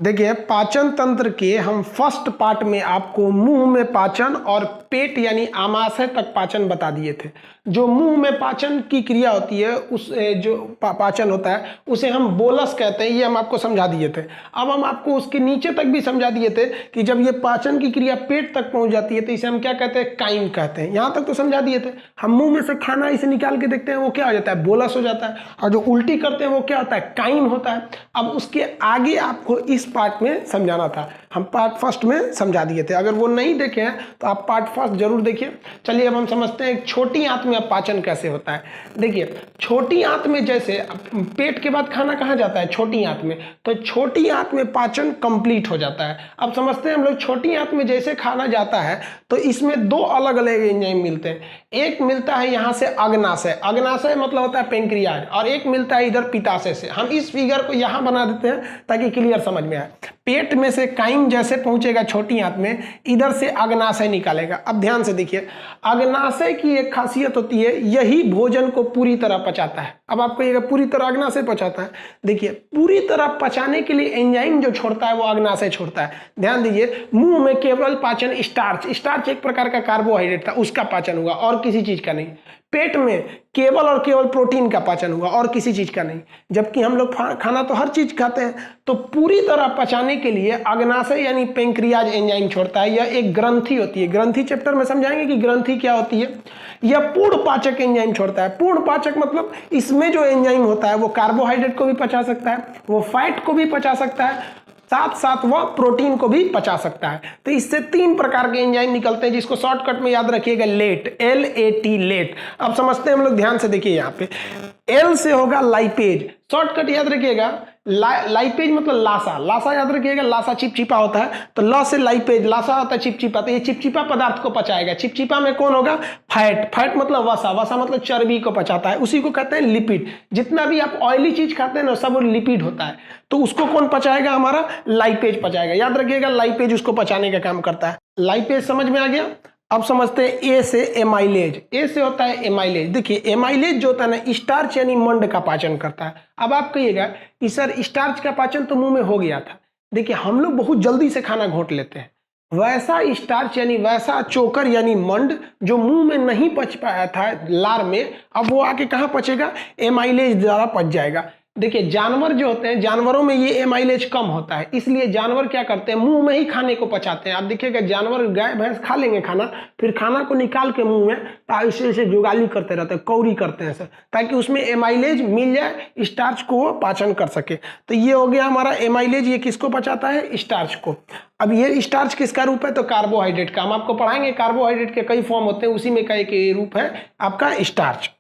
देखिए, पाचन तंत्र के हम फर्स्ट पार्ट में आपको मुंह में पाचन और पेट यानी आमाशय तक पाचन बता दिए थे। जो मुंह में पाचन की क्रिया होती है उस जो पाचन होता है उसे हम बोलस कहते हैं, ये हम आपको समझा दिए थे। अब हम आपको उसके नीचे तक भी समझा दिए थे कि जब ये पाचन की क्रिया पेट तक पहुंच जाती है तो इसे हम क्या कहते हैं, काइम कहते हैं। यहाँ तक तो समझा दिए थे। हम मुंह में से खाना इसे निकाल के देखते हैं, वो क्या हो जाता है, बोलस हो जाता है, और जो उल्टी करते हैं वो क्या होता है, काइम होता है। अब उसके आगे आपको इस पार्ट में समझाना था, हम पार्ट फर्स्ट में समझा दिए थे। अगर वो नहीं देखे हैं तो आप पार्ट फर्स्ट जरूर देखिए। चलिए अब हम समझते हैं छोटी आंत में पाचन कैसे होता है। देखिए, छोटी आंत में जैसे पेट के बाद खाना कहाँ जाता है, छोटी आंत में, तो छोटी आंत में पाचन कंप्लीट हो जाता है। अब समझते हैं हम लोग, छोटी आंत में जैसे खाना जाता है तो इसमें दो अलग अलग एंजाइम मिलते हैं। एक मिलता है यहाँ से अग्नाशय, अग्नाशय मतलब होता है पेंक्रियाज, और एक मिलता है इधर पित्ताशय से। हम इस फिगर को यहाँ बना देते हैं ताकि क्लियर समझ में आए। पेट में से काइम जैसे पहुंचेगा छोटी आंत में, इधर से अग्नाशय निकालेगा। अब ध्यान से देखिए, अग्नाशय की एक खासियत होती है, यही भोजन को पूरी तरह पचाता है। अब आपको ये पूरी तरह अग्नाशय पचाता है, देखिए पूरी तरह पचाने के लिए एंजाइम जो छोड़ता है वो अग्नाशय छोड़ता है। ध्यान दीजिए, मुंह में केवल पाचन स्टार्च, स्टार्च एक प्रकार का कार्बोहाइड्रेट था, उसका पाचन हुआ और किसी चीज का नहीं। पेट में केवल और केवल प्रोटीन का पाचन हुआ और किसी चीज का नहीं। जबकि हम लोग खाना तो हर चीज खाते हैं, तो पूरी तरह पचाने के लिए अग्नाशय यानी पेंक्रियाज एंजाइम छोड़ता है। यह एक ग्रंथि होती है, ग्रंथि चैप्टर में समझाएंगे कि ग्रंथि क्या होती है। यह पूर्ण पाचक एंजाइम छोड़ता है। पूर्ण पाचक मतलब इसमें जो एंजाइम होता है वो कार्बोहाइड्रेट को भी पचा सकता है, वो फैट को भी पचा सकता है, साथ साथ वह प्रोटीन को भी पचा सकता है। तो इससे तीन प्रकार के एंजाइम निकलते हैं, जिसको शॉर्टकट में याद रखिएगा, लेट, LAT, लेट। अब समझते हैं हम लोग, ध्यान से देखिए, यहाँ पे L से होगा लाइपेज, शॉर्टकट याद रखिएगा, लाइपेज मतलब लासा, लासा याद रखिएगा, लासा चिपचिपा होता है, तो ल से लाइपेज, लासा होता है चिपचिपा, तो ये चिपचिपा पदार्थ को पचाएगा। चिपचिपा में कौन होगा, फैट, फैट मतलब वसा, वसा मतलब चर्बी को पचाता है, उसी को कहते हैं लिपिड। जितना भी आप ऑयली चीज खाते हैं ना सब लिपिड होता है, तो उसको कौन पचाएगा, हमारा लाइपेज पचाएगा। याद रखिएगा, लाइपेज उसको पचाने का काम करता है। लाइपेज समझ में आ गया। अब समझते हैं ए से एमाइलेज, ए से होता है एमाइलेज। देखिए, एमाइलेज जो होता है ना, स्टार्च यानी मंड का पाचन करता है। अब आप कहिएगा कि सर स्टार्च का पाचन तो मुंह में हो गया था। देखिए, हम लोग बहुत जल्दी से खाना घोंट लेते हैं, वैसा स्टार्च यानी वैसा चोकर यानी मंड जो मुंह में नहीं पच पाया था लार में, अब वो आके कहाँ पचेगा, एमाइलेज द्वारा पच जाएगा। देखिए, जानवर जो होते हैं, जानवरों में ये एमाइलेज कम होता है, इसलिए जानवर क्या करते हैं, मुंह में ही खाने को पचाते हैं। आप देखिएगा, जानवर गाय भैंस खा लेंगे खाना, फिर खाना को निकाल के मुंह में ऐसे जुगाली करते रहते हैं, कौरी करते हैं सर, ताकि उसमें एमाइलेज मिल जाए, स्टार्च को वो पाचन कर सके। तो ये हो गया हमारा एमाइलेज, ये किसको पचाता है, स्टार्च को। अब ये स्टार्च किसका रूप है, तो कार्बोहाइड्रेट का। हम आपको पढ़ाएंगे कार्बोहाइड्रेट के कई फॉर्म होते हैं, उसी में का एक रूप है आपका स्टार्च।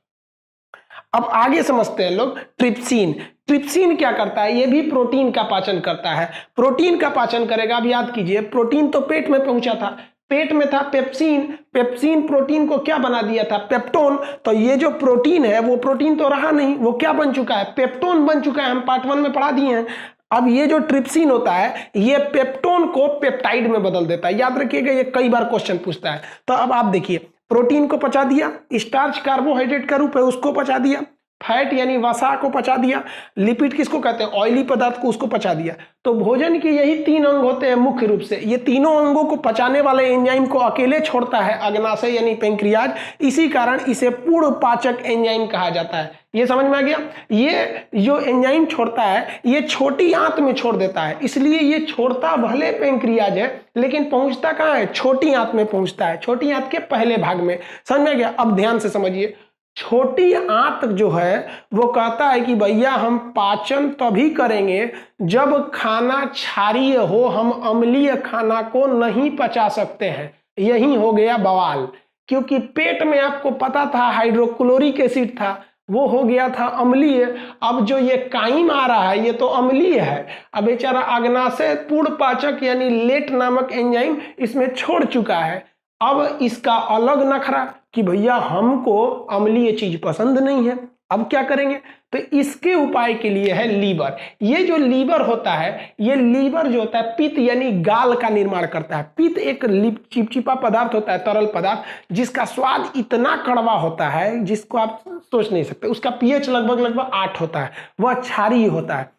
अब आगे समझते हैं लोग ट्रिप्सिन। ट्रिप्सिन क्या करता है, ये भी प्रोटीन का पाचन करता है। प्रोटीन का पाचन करेगा। अब याद कीजिए, प्रोटीन तो पेट में पहुंचा था, पेट में था पेप्सिन, पेप्सिन प्रोटीन को क्या बना दिया था, पेप्टोन। तो ये जो प्रोटीन है वो प्रोटीन तो रहा नहीं, वो क्या बन चुका है, पेप्टोन बन चुका है। हम पार्ट 1 में पढ़ा दिए हैं। अब ये जो ट्रिप्सिन होता है ये पेप्टोन को पेप्टाइड में बदल देता है। याद रखिएगा, ये कई बार क्वेश्चन पूछता है। तो अब आप देखिए, प्रोटीन को पचा दिया, स्टार्च कार्बोहाइड्रेट का रूप है उसको पचा दिया, फैट यानी वसा को पचा दिया, लिपिड किसको कहते हैं, ऑयली पदार्थ को, उसको पचा दिया। तो भोजन के यही 3 अंग होते हैं मुख्य रूप से। ये तीनों अंगों को पचाने वाले एंजाइम को अकेले छोड़ता है अग्नाशय यानी पेंक्रियाज, इसी कारण इसे पूर्ण पाचक एंजाइम कहा जाता है। ये समझ में आ गया। ये जो एंजाइम छोड़ता है ये छोटी आंत में छोड़ देता है, इसलिए ये छोड़ता भले पेंक्रियाज है लेकिन पहुंचता कहाँ है, छोटी आंत में पहुंचता है, छोटी आंत के पहले भाग में। समझ में आ गया। अब ध्यान से समझिए, छोटी आंत जो है वो कहता है कि भैया हम पाचन तभी करेंगे जब खाना क्षारीय हो, हम अम्लीय खाना को नहीं पचा सकते हैं। यही हो गया बवाल, क्योंकि पेट में आपको पता था हाइड्रोक्लोरिक एसिड था, वो हो गया था अम्लीय। अब जो ये काइम आ रहा है ये तो अम्लीय है। अब बेचारा अग्नाशय पूर्ण पाचक यानी लेट नामक एंजाइम इसमें छोड़ चुका है। अब इसका अलग नखरा कि भैया हमको अम्लीय चीज पसंद नहीं है, अब क्या करेंगे, तो इसके उपाय के लिए है लीवर। ये जो लीवर होता है, ये लीवर जो होता है पित्त यानी गाल का निर्माण करता है। पित्त एक चिपचिपा पदार्थ होता है, तरल पदार्थ, जिसका स्वाद इतना कड़वा होता है जिसको आप सोच नहीं सकते। उसका पीएच लगभग 8 होता है, वह क्षारीय होता है।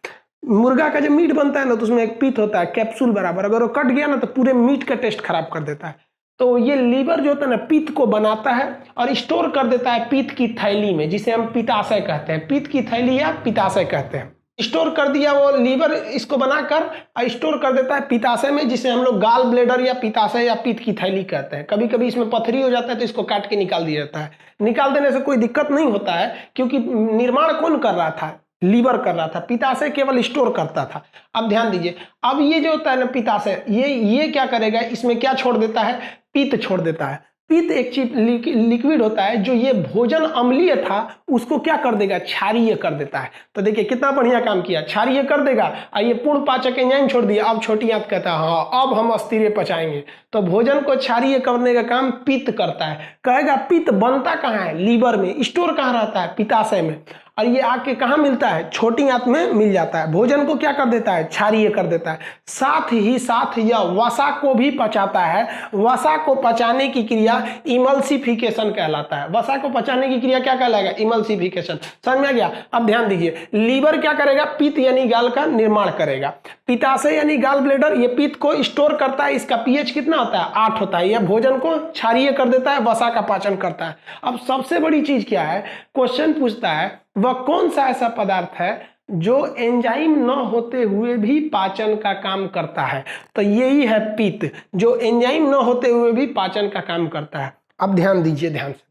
मुर्गा का जब मीट बनता है ना तो उसमें एक पीत होता है कैप्सूल बराबर, अगर वो कट गया ना तो पूरे मीट का टेस्ट खराब कर देता है। तो ये लीवर जो होता है ना पित्त को बनाता है और स्टोर कर देता है पित्त की थैली में, जिसे हम पित्ताशय कहते हैं। पित्त की थैली या पित्ताशय कहते हैं। स्टोर कर दिया वो लीवर, इसको बनाकर स्टोर कर देता है पित्ताशय में, जिसे हम लोग गाल ब्लेडर या पित्ताशय या पित्त की थैली कहते हैं। कभी कभी इसमें पथरी हो जाता है तो इसको काट के निकाल दिया जाता है। निकाल देने से कोई दिक्कत नहीं होता है, क्योंकि निर्माण कौन कर रहा था? लीवर कर रहा था, पित्ताशय केवल स्टोर करता था। अब ध्यान दीजिए, अब ये जो होता है ना पित्ताशय, ये क्या करेगा, इसमें क्या छोड़ देता है? पित्त छोड़ देता है। पित्त एक चीज लिक्विड होता है, जो ये भोजन अम्लीय था उसको क्या कर देगा? क्षारीय कर देता है। तो देखिए कितना बढ़िया काम किया, क्षारीय कर देगा। ये पूर्ण पाचक एंजाइम छोड़ दिया। अब छोटी आंत कहता है हाँ अब हम अस्थिर पचाएंगे। तो भोजन को क्षारीय करने का काम पित्त करता है। कहेगा पित्त बनता कहाँ है? लीवर में। स्टोर कहाँ रहता है? पित्ताशय में। और ये आके कहाँ मिलता है? छोटी आंत में मिल जाता है। भोजन को क्या कर देता है? क्षारीय कर देता है। साथ ही साथ यह वसा को भी पचाता है। वसा को पचाने की क्रिया इमल्सिफिकेशन कहलाता है। वसा को पचाने की क्रिया क्या कहलाएगा? इमल्सिफिकेशन। समझ में आ गया? अब ध्यान दीजिए, लीवर क्या करेगा? पित्त यानी गाल का निर्माण करेगा। पित्ताशय यानी गाल ब्लेडर ये पित्त को स्टोर करता है। इसका पीएच कितना होता है? 8 होता है। यह भोजन को क्षारीय कर देता है, वसा का पाचन करता है। अब सबसे बड़ी चीज क्या है? क्वेश्चन पूछता है वह कौन सा ऐसा पदार्थ है जो एंजाइम न होते हुए भी पाचन का काम करता है? तो यही है पित्त, जो एंजाइम न होते हुए भी पाचन का काम करता है। अब ध्यान दीजिए, ध्यान से,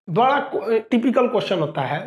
बड़ा टिपिकल क्वेश्चन होता है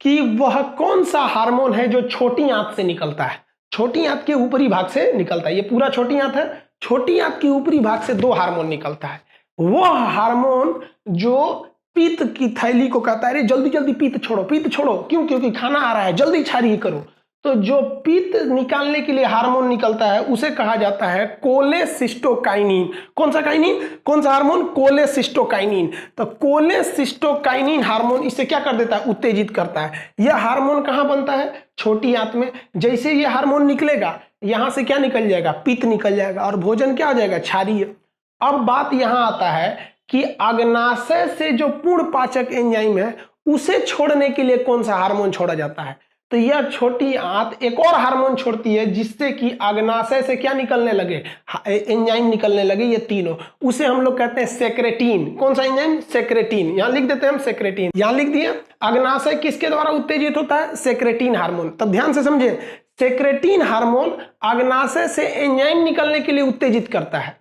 कि वह कौन सा हार्मोन है जो छोटी आंत से निकलता है? छोटी आंत के ऊपरी भाग से निकलता है। ये पूरा छोटी आंत है, छोटी आंत के ऊपरी भाग से 2 हार्मोन निकलता है। वह हार्मोन जो पित्त की थैली को कहता है अरे जल्दी जल्दी पित्त छोड़ो, पित्त छोड़ो। क्यों? क्योंकि खाना आ रहा है, जल्दी क्षारीय करो। तो जो पित्त निकालने के लिए हार्मोन निकलता है उसे कहा जाता है कोलेसिस्टोकाइनिन। कौन सा काइनिन? कौन सा हार्मोन? कोलेसिस्टोकाइनिन। तो कोलेसिस्टोकाइनिन हार्मोन इसे क्या कर देता है? उत्तेजित करता है। यह हार्मोन कहाँ बनता है? छोटी आंत में। जैसे ये हार्मोन निकलेगा, यहां से क्या निकल जाएगा? पित्त निकल जाएगा और भोजन क्या हो जाएगा? क्षारीय। अब बात यहां आता है कि अग्नाशय से जो पूर्ण पाचक एंजाइम है उसे छोड़ने के लिए कौन सा हार्मोन छोड़ा जाता है? तो यह छोटी आंत एक और हार्मोन छोड़ती है जिससे कि अग्नाशय से क्या निकलने लगे? एंजाइम निकलने लगे। ये तीनों, उसे हम लोग कहते हैं सेक्रेटिन। कौन सा एंजाइम? सेक्रेटिन। यहां लिख देते हैं हम सेक्रेटिन। यहां लिख दिए। अग्नाशय किसके द्वारा उत्तेजित होता है? Secretin hormone. तब ध्यान से समझे, सेक्रेटिन हार्मोन अग्नाशय से एंजाइम निकलने के लिए उत्तेजित करता है।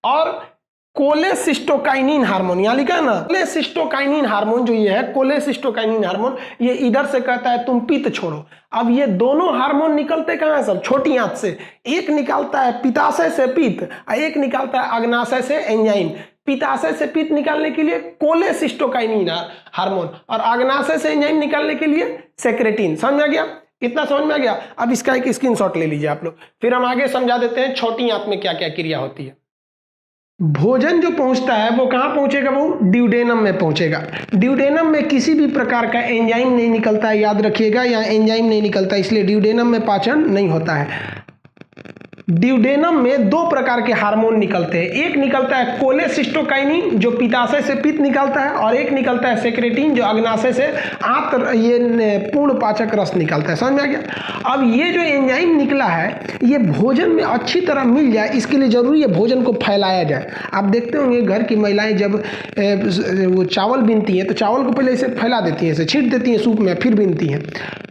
और कोलेसिस्टोकाइनिन हार्मोन यहां लिखा है ना, कोलेसिस्टोकाइनिन हार्मोन जो ये है, कोलेसिस्टोकाइनिन हार्मोन, ये इधर से कहता है तुम पित्त छोड़ो। अब ये दोनों हार्मोन निकलते कहां है? सब छोटी आंत से। एक निकालता है पित्ताशय से पित्त और एक निकालता है अग्नाशय से एंजाइम। पित्ताशय से पित्त निकालने के लिए कोलेसिस्टोकाइनिन हार्मोन और अग्नाशय से एंजाइम निकालने के लिए सेक्रेटिन। समझ आ गया? इतना समझ में आ गया? अब इसका एक स्क्रीनशॉट ले लीजिए आप लोग, फिर हम आगे समझा देते हैं छोटी आंत में क्या क्या क्रिया होती है। भोजन जो पहुंचता है वो कहां पहुंचेगा? वो ड्यूडेनम में पहुंचेगा। ड्यूडेनम में किसी भी प्रकार का एंजाइम नहीं निकलता है, याद रखिएगा, यहाँ एंजाइम नहीं निकलता, इसलिए ड्यूडेनम में पाचन नहीं होता है। ड्यूडेनम में 2 प्रकार के हार्मोन निकलते हैं। एक निकलता है कोलेसिस्टोकाइनिन जो पित्ताशय से पित्त निकालता है, और एक निकलता है सेक्रेटिन जो अग्नाशय से ये पूर्ण पाचक रस निकलता है। समझ में आ गया? अब ये जो एंजाइम निकला है ये भोजन में अच्छी तरह मिल जाए, इसके लिए जरूरी है भोजन को फैलाया जाए। आप देखते होंगे घर की महिलाएं जब वो चावल बीनती हैं तो चावल को पहले इसे फैला देती हैं, इसे छींट देती हैं सूप में, फिर बीनती हैं।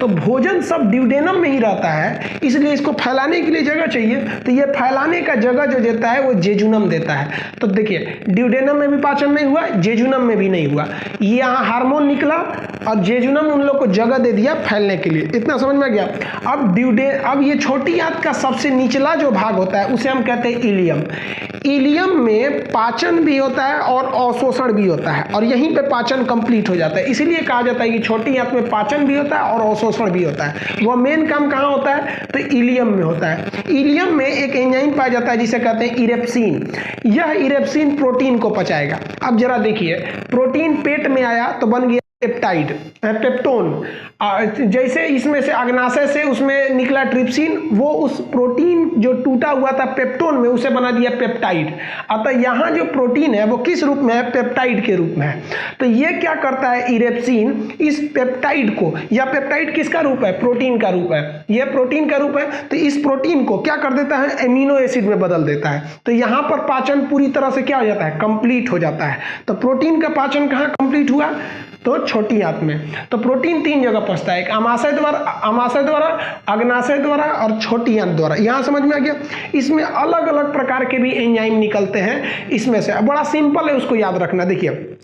तो भोजन सब ड्यूडेनम में ही रहता है, इसलिए इसको फैलाने के लिए जगह चाहिए। तो ये फैलाने का जगह जो देता है वो जेजुनम देता है। तो देखिए ड्यूडेनम में भी पाचन नहीं हुआ, जेजुनम में भी नहीं हुआ। ये यहाँ हार्मोन निकला और जेजुनम उन लोग को जगह दे दिया फैलने के लिए। इतना समझ में आ गया? अब ये छोटी आंत का सबसे निचला जो भाग होता है उसे हम कहते हैं इलियम। इलियम में पाचन भी होता है और अवशोषण भी होता है, और यहीं पे पाचन कंप्लीट हो जाता है। इसीलिए कहा जाता है कि छोटी आंत में पाचन भी होता है और अवशोषण भी होता है। वह मेन काम कहाँ होता है? तो इलियम में होता है। इलियम में एक एंजाइम पाया जाता है जिसे कहते हैं इरेप्सिन। यह इरेप्सिन प्रोटीन को पचाएगा। अब जरा देखिए, प्रोटीन पेट में आया तो बन गया पेप्टाइड, पेप्टोन। जैसे इसमें से अग्नाशय से उसमें निकला ट्रिप्सिन, वो उस प्रोटीन जो टूटा हुआ था पेप्टोन में उसे बना दिया पेप्टाइड। अतः यहाँ जो प्रोटीन है वो किस रूप में है? पेप्टाइड के रूप में है। तो ये क्या करता है? इरेप्सिन इस पेप्टाइड को, या पेप्टाइड किसका रूप है? प्रोटीन का रूप है, यह प्रोटीन का रूप है। तो इस प्रोटीन को क्या कर देता है? एमिनो एसिड में बदल देता है। तो यहाँ पर पाचन पूरी तरह से क्या हो जाता है? कंप्लीट हो जाता है। तो प्रोटीन का पाचन कहाँ कंप्लीट हुआ? तो छोटी आंत में। तो प्रोटीन 3 जगह पहुंचता है, एक आमाशय द्वारा, अग्नाशय द्वारा और छोटी आंत द्वारा। यहां समझ में आ गया? इसमें अलग अलग प्रकार के भी एंजाइम निकलते हैं इसमें से। बड़ा सिंपल है, उसको याद रखना। देखिए,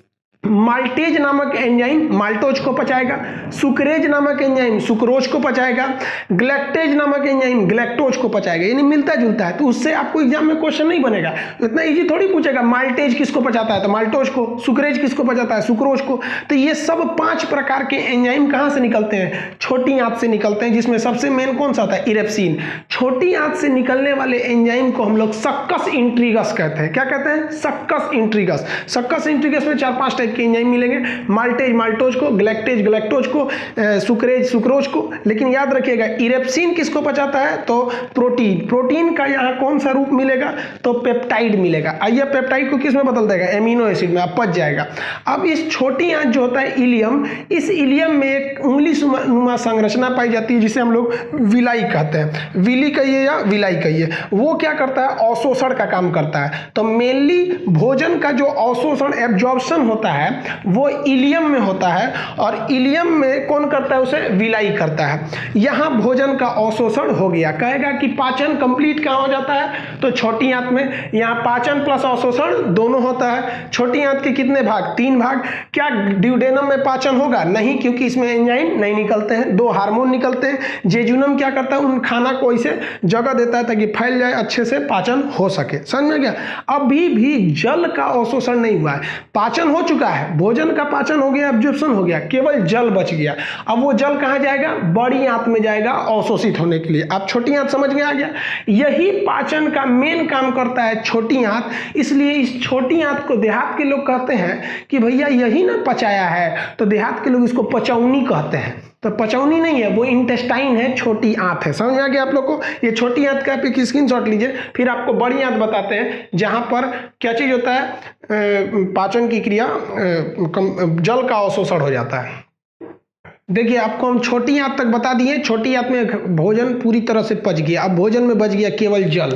माल्टेज नामक एंजाइम माल्टोज को पचाएगा, सुक्रेज नामक एंजाइम सुक्रोज को पचाएगा, ग्लैक्टेज नामक एंजाइम ग्लैक्टोज को पचाएगा। यानी मिलता जुलता है। तो उससे आपको एग्जाम में क्वेश्चन नहीं बनेगा, इतना इजी थोड़ी पूछेगा माल्टेज किसको पचाता है तो माल्टोज को, सुक्रेज किसको पचाता है? सुक्रोज को। तो ये सब 5 प्रकार के एंजाइम कहां से निकलते हैं? छोटी आंत से निकलते हैं, जिसमें सबसे मेन कौन सा होता है? इरेप्सिन। छोटी आंत से निकलने वाले एंजाइम को हम लोग सक्कस इंट्रीगस कहते हैं। क्या कहते हैं? सक्कस इंट्रीगस। सक्कस इंट्रीगस में 4-5 टाइप के एंजाइम मिलेंगे। माल्टेज माल्टोज को, ग्लैक्टेज ग्लैक्टोज को, सुक्रेज सुक्रोज को। लेकिन याद रखिएगा, इरेप्सिन किसको पचाता है? तो प्रोटीन। प्रोटीन का यहाँ कौन सा रूप मिलेगा? तो पेप्टाइड मिलेगा। आइए, पेप्टाइड को किस में बदल देगा? एमिनो एसिड में, अब पच जाएगा। अब इस छोटी आंत जो होता है इलियम, इस इलियम में एक उंगली नुमा संरचना पाई जाती है जिसे हम लोग विलाई कहते हैं। विली कहिए या विलाई कहिए। वो क्या करता है? अवशोषण का काम करता है। तो मेनली भोजन का जो अवशोषण, एब्जॉर्प्शन होता है, वो इलियम में होता है, और इलियम में कौन करता है? उसे विलाई करता है। यहां भोजन का अवशोषण हो गया। कहेगा कि पाचन कंप्लीट कहां हो जाता है? तो छोटी आंत में। यहां पाचन प्लस अवशोषण दोनों होता है। छोटी आंत के कितने भाग? 3 भाग। क्या ड्यूडेनम में पाचन होगा? नहीं, क्योंकि इसमें एंजाइम नहीं निकलते हैं, 2 हार्मोन निकलते हैं। जेजुनम क्या करता है? उन खाना को इसे जगह देता है ताकि फैल जाए, अच्छे से पाचन हो सके। समझ में गया? अभी भी जल का अवशोषण नहीं हुआ है। पाचन हो चुका है, भोजन का पाचन हो गया, एब्जॉर्प्शन हो गया, केवल जल बच गया। अब वो जल कहां जाएगा? बड़ी आंत में जाएगा अवशोषित होने के लिए। आप छोटी आंत समझ में आ गया? यही पाचन का मेन काम करता है छोटी आंत। इसलिए इस छोटी आंत को देहात के लोग कहते हैं कि भैया यही ना पचाया है, तो देहात के लोग इसको पचौनी कहते हैं। तो पचौनी नहीं है, वो इंटेस्टाइन है, छोटी आंत है। समझ में आ गया आप लोग को? ये छोटी आंत का आप स्क्रीनशॉट लीजिए, फिर आपको बड़ी आंत बताते हैं जहां पर क्या चीज होता है? पाचन की क्रिया, जल का अवशोषण हो जाता है। देखिए, आपको हम छोटी आंत तक बता दिए। छोटी आंत में भोजन पूरी तरह से पच गया, अब भोजन में बच गया केवल जल।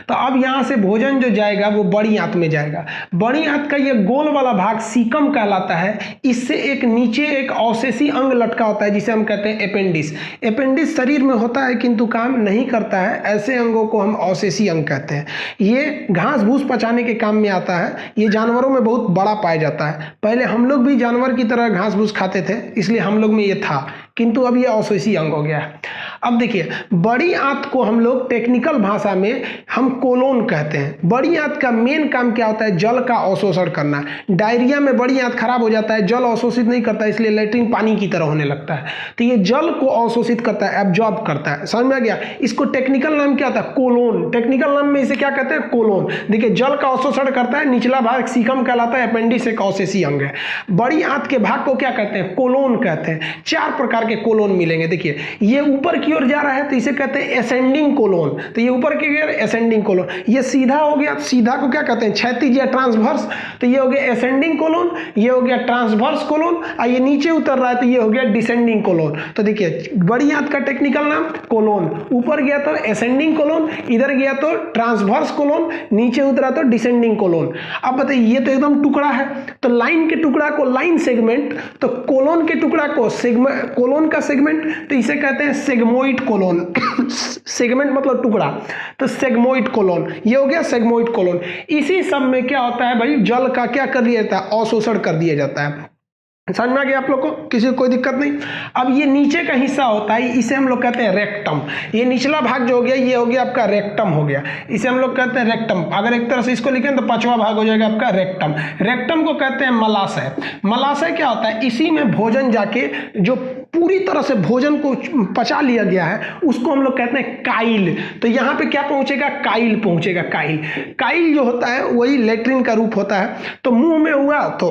तो अब यहाँ से भोजन जो जाएगा वो बड़ी आंत में जाएगा। बड़ी आंत का ये गोल वाला भाग सीकम कहलाता है। इससे एक नीचे एक अवशेषी अंग लटका होता है जिसे हम कहते हैं अपेंडिस। अपेंडिस शरीर में होता है किंतु काम नहीं करता है, ऐसे अंगों को हम अवशेषी अंग कहते हैं। ये घास भूस पचाने के काम में आता है। ये जानवरों में बहुत बड़ा पाया जाता है। पहले हम लोग भी जानवर की तरह घास भूस खाते थे, इसलिए हम लोग में ये था, किंतु अब ये अवशेषी अंग हो गया है। अब देखिए, बड़ी आंत को हम लोग टेक्निकल भाषा में हम कोलोन कहते हैं। बड़ी आंत का मेन काम क्या होता है? जल का अवशोषण करना। डायरिया में बड़ी आंत खराब हो जाता है, जल अवशोषित नहीं करता, इसलिए लैट्रिन पानी की तरह होने लगता है। तो ये जल को अवशोषित करता है, एब्जॉर्ब करता है। समझ में आ गया? इसको टेक्निकल नाम क्या होता है? कोलोन। टेक्निकल नाम में इसे क्या कहते हैं? कोलोन। देखिए, जल का अवशोषण करता है, निचला भाग सीकम कहलाता है, अपेंडिस एक अवशेषी अंग है। बड़ी आंत के भाग को क्या कहते हैं? कोलोन कहते हैं। 4 प्रकार के कोलोन मिलेंगे। देखिए, ये ऊपर की ओर जा रहा है तो इसे कहते हैं एसेंडिंग कोलोन। तो ये ऊपर की ओर एसेंडिंग कोलोन। ये सीधा हो गया, सीधा को क्या कहते हैं? क्षैतिज या ट्रांसवर्स। तो ये हो गया एसेंडिंग कोलोन, ये हो गया ट्रांसवर्स कोलोन, और ये नीचे उतर रहा है तो ये हो गया डिसेंडिंग कोलोन। तो देखिए, बड़ी आंत का टेक्निकल नाम कोलोन। ऊपर गया तो एसेंडिंग कोलोन, इधर गया तो ट्रांसवर्स कोलोन, नीचे उतरा तो डिसेंडिंग कोलोन। अब बताइए, ये तो एकदम टुकड़ा है, तो लाइन के टुकड़ा को लाइन सेगमेंट, तो कोलोन के टुकड़ा को सेगमेंट, कोलोन का सेगमेंट, तो इसे कहते हैं सेगमोइड कोलोन। सेगमेंट मतलब टुकड़ा, तो सेगमोइड कोलोन, ये हो गया सेगमोइड कोलोन। इसी सब में क्या होता है भाई? जल का क्या कर दिया जाता है? अवशोषण कर दिया जाता है। समझ में आ गया आप लोग को? किसी को कोई दिक्कत नहीं? अब ये नीचे का हिस्सा होता है, इसे हम लोग कहते हैं रेक्टम। ये निचला भाग जो हो गया, ये हो गया आपका रेक्टम हो गया, इसे हम लोग कहते हैं रेक्टम। अगर एक तरह से इसको लिखें तो 5वां भाग हो जाएगा आपका रेक्टम। रेक्टम को कहते हैं मलाशय। मलाशय क्या होता है? इसी में भोजन जाके जो पूरी तरह से भोजन को पचा लिया गया है उसको हम लोग कहते हैं काइल। तो यहाँ पे क्या पहुंचेगा? काइल पहुंचेगा। काइल, काइल जो होता है वही लेट्रिन का रूप होता है। तो मुंह में हुआ तो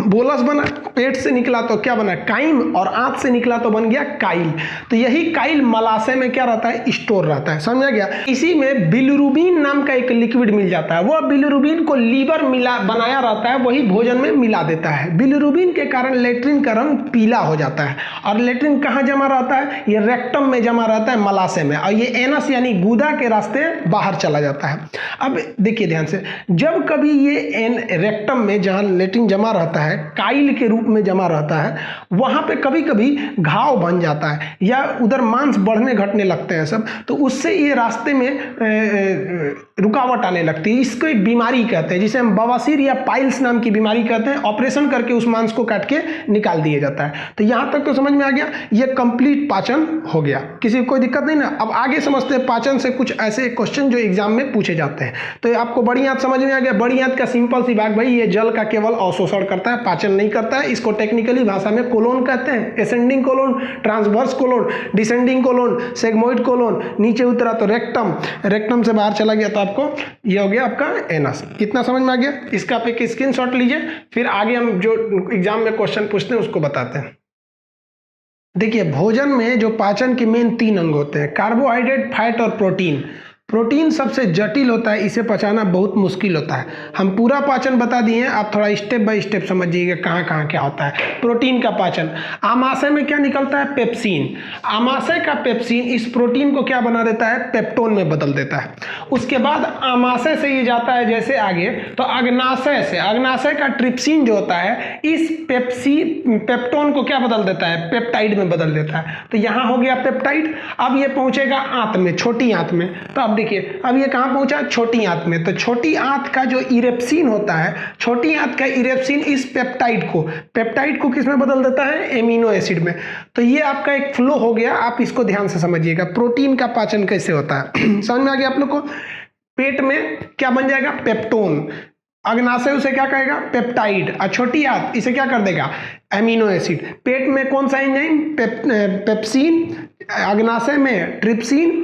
बोलस बना, पेट से निकला तो क्या बना, काइम, और आंत से निकला तो बन गया काइल। तो यही काइल मलाशय में क्या रहता है, स्टोर रहता है, समझ गया। इसी में बिलिरुबिन नाम का एक लिक्विड मिल जाता है, वो बिलिरुबिन को लीवर मिला बनाया रहता है, वही भोजन में मिला देता है। बिलिरुबिन के कारण लेट्रिन का रंग पीला हो जाता है। और लेट्रिन कहाँ जमा रहता है, ये रेक्टम में जमा रहता है, मलाशय में, और ये एनस यानी गुदा के रास्ते बाहर चला जाता है। अब देखिए ध्यान से, जब कभी ये रेक्टम में जहाँ लेट्रिन जमा रहता है, काइल के रूप में जमा रहता है, वहां पे कभी कभी घाव बन जाता है या उधर मांस बढ़ने घटने लगते हैं सब, तो उससे ये रास्ते में रुकावट आने लगती है। इसको एक बीमारी कहते हैं, जिसे हम बवासीर या पाइल्स नाम की बीमारी कहते हैं। ऑपरेशन करके उस मांस को काट के निकाल दिया जाता है। तो यहां तक तो समझ में आ गया, ये कंप्लीट पाचन हो गया, किसी को कोई दिक्कत नहीं ना। अब आगे समझते हैं पाचन से कुछ ऐसे क्वेश्चन जो एग्जाम में पूछे जाते हैं। तो आपको बड़ी आंत समझ में आ गया। बड़ी आंत का सिंपल सी बात भाई, ये जल का केवल अवशोषण करता है, पाचन नहीं करता है। इसको टेक्निकली भाषा में कोलोन कहते हैं, ascending colon, transverse colon, descending colon, sigmoid colon. नीचे उतरा तो रेक्टम, रेक्टम से बाहर चला गया तो आपको ये हो गया आपका एनस। कितना समझ में आ गया, इसका आप एक स्क्रीनशॉट लीजिए, फिर आगे हम जो एग्जाम में क्वेश्चन पूछते हैं उसको बताते हैं। देखिए, भोजन में जो पाचन के मेन 3 अंग होते हैं, कार्बोहाइड्रेट, फैट और प्रोटीन। प्रोटीन सबसे जटिल होता है, इसे पचाना बहुत मुश्किल होता है। हम पूरा पाचन बता दिए हैं, आप थोड़ा स्टेप बाय स्टेप समझिएगा कहाँ कहाँ क्या होता है। प्रोटीन का पाचन, आमाशय में क्या निकलता है, पेप्सिन। आमाशय का पेप्सिन इस प्रोटीन को क्या बना देता है, पेप्टोन में बदल देता है। उसके बाद आमाशय से ये जाता है जैसे आगे, तो अग्नाशय से, अग्नाशय का ट्रिप्सिन जो होता है इस पेप्टोन को क्या बदल देता है, पेप्टाइड में बदल देता है। तो यहाँ हो गया पेप्टाइड। अब ये पहुंचेगा आंत में, छोटी आंत में। तो अब देखिए, अब ये कहां पहुंचा, छोटी आंत में। तो छोटी आंत का जो इरेप्सिन होता है, छोटी आंत का इरेप्सिन इस पेप्टाइड को किस में बदल देता है, एमिनो एसिड में। तो ये आपका एक फ्लो हो गया, आप इसको ध्यान से समझिएगा। प्रोटीन का पाचन कैसे होता है समझ में आ गया आप लोग को। पेट में क्या बन जाएगा, पेप्टोन। अग्नाशय उसे क्या कहेगा, पेप्टाइड। और छोटी आंत इसे क्या कर देगा, एमिनो एसिड। पेट में कौन सा एंजाइम, पेप्सिन। अग्नाशय में ट्रिप्सिन,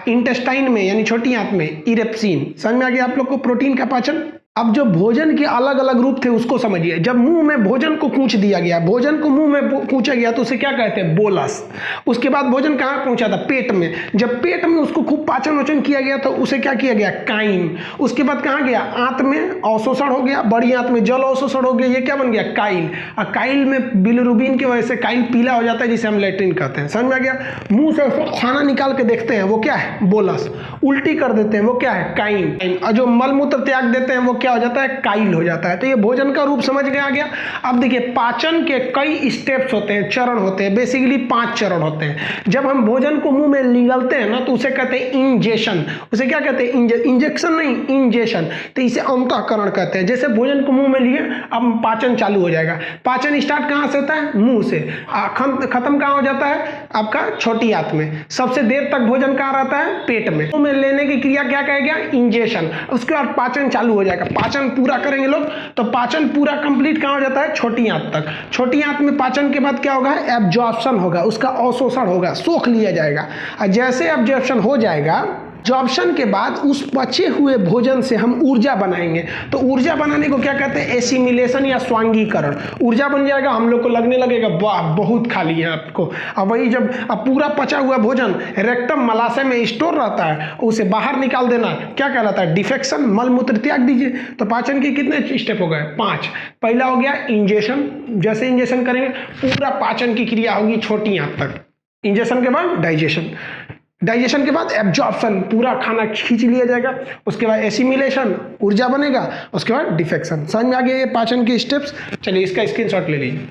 इंटेस्टाइन में यानी छोटी आंत में इरेप्सिन। समझ में आ गया आप लोग को प्रोटीन का पाचन। अब जो भोजन के अलग अलग रूप थे उसको समझिए। जब मुंह में भोजन को कूच दिया गया, भोजन को मुंह में कूचा गया तो उसे क्या कहते हैं, बोलस। उसके बाद भोजन कहाँ पहुंचा था, पेट में। जब पेट में उसको खूब पाचन वाचन किया गया तो उसे क्या किया गया, काइम। उसके बाद कहाँ गया, आंत में अवशोषण हो गया, बड़ी आंत में जल अवशोषण हो गया, ये क्या बन गया, काइल। और काइल में बिलिरुबिन की वजह से काइल पीला हो जाता है, जिसे हम लेट्रिन कहते हैं। समझ में आ गया। मुंह से खाना निकाल के देखते हैं वो क्या है, बोलस। उल्टी कर देते हैं वो क्या है, काइम। और जो मलमूत्र त्याग देते हैं वो क्या हो जाता है, काइल हो जाता है। तो ये भोजन का रूप समझ में आ गया। अब देखिए, पाचन के कई स्टेप्स होते हैं, चरण होते हैं। बेसिकली 5 चरण होते हैं। जब हम भोजन को मुंह में निगलते हैं ना, तो उसे कहते हैं इंजेशन। उसे क्या कहते हैं, इंजेक्शन नहीं, इंजेशन। तो इसे अंतःकरण कहते हैं। जैसे भोजन को मुंह में लिए, अब पाचन चालू हो जाएगा। पाचन स्टार्ट कहाँ से होता है, मुंह से। खत्म कहाँ हो जाता है, आपका छोटी आंत में। सबसे देर तक भोजन कहाँ रहता है, पेट में। मुंह में लेने की क्रिया क्या कहेगा, इंजेशन। उसके बाद पाचन चालू हो जाएगा। पाचन पूरा करेंगे लोग तो पाचन पूरा कंप्लीट कहां हो जाता है, छोटी आंत तक। छोटी आंत में पाचन के बाद क्या होगा, एब्जॉर्प्शन होगा, उसका अवशोषण होगा, सोख लिया जाएगा। और जैसे एब्जॉर्प्शन हो जाएगा, एब्जॉर्प्शन के बाद उस बचे हुए भोजन से हम ऊर्जा बनाएंगे। तो ऊर्जा बनाने को क्या कहते हैं, एसिमिलेशन या स्वांगीकरण। ऊर्जा बन जाएगा, हम लोग को लगने लगेगा वाह बहुत खा लिया आपको। अब वही जब अब पूरा पचा हुआ भोजन रेक्टम मलाशय में स्टोर रहता है, उसे बाहर निकाल देना क्या कहलाता है, डिफेक्शन। मलमूत्र त्याग दीजिए। तो पाचन के कितने स्टेप हो गए, 5। पहला हो गया इंजेशन। जैसे इंजेशन करेंगे पूरा पाचन की क्रिया होगी छोटी आंत तक। इंजेशन के बाद डाइजेशन, डाइजेशन के बाद एब्जॉर्प्शन, पूरा खाना खींच लिया जाएगा। उसके बाद एसिमिलेशन, ऊर्जा बनेगा। उसके बाद डिफेक्शन। समझ में आ गया ये पाचन के स्टेप्स। चलिए इसका स्क्रीनशॉट ले लीजिए।